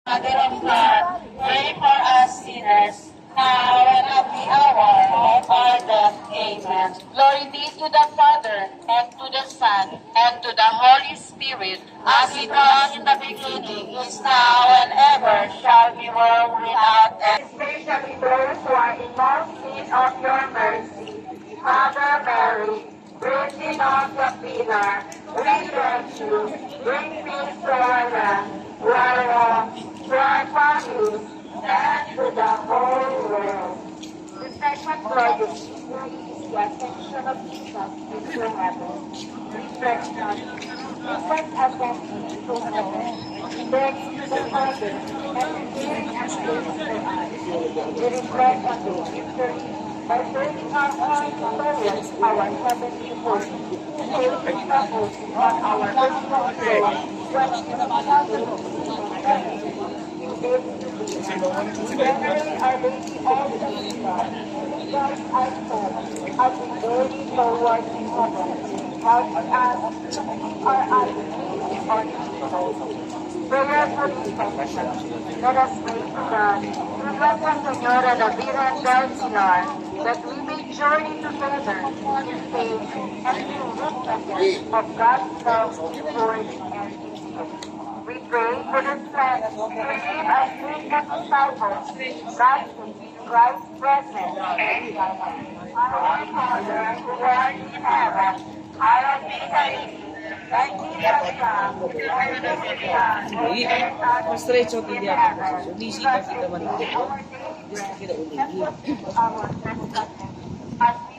Mother of God, pray for us sinners, now and at the hour of our death. Amen. Glory be to the Father, and to the Son, and to the Holy Spirit, as it was in the beginning, is now, and ever shall be, world without end. Especially those who are in most need of your mercy. Mother Mary, Virgin of the Pillar, we beg you, bring peace to our land, to our homes, to our families, and to the whole world. The second glory is the ascension of Jesus into heaven. Reflection. Jesus ascended into heaven, then to the Father, and appearing as grace for us. We reflect on this history by turning our hearts towards our heavenly home, taking the hope on our personal soul, when in the Memory Our Lady of Fatima, guide our soul as we journey towards heaven. Help us our eyes on prayer for protection. Let us pray to God. Nuestra Señora la Virgen del Pilar, that we may journey together in faith and in witness of God's love, Lord, and peace. We pray for the strength to live as Christian disciples, guiding Christ's presence. Our Father, who art in heaven, hallowed be thy name. Thy kingdom come, thy will be done, on earth as it is in heaven. Give us this day our daily bread, and forgive our trespasses, as we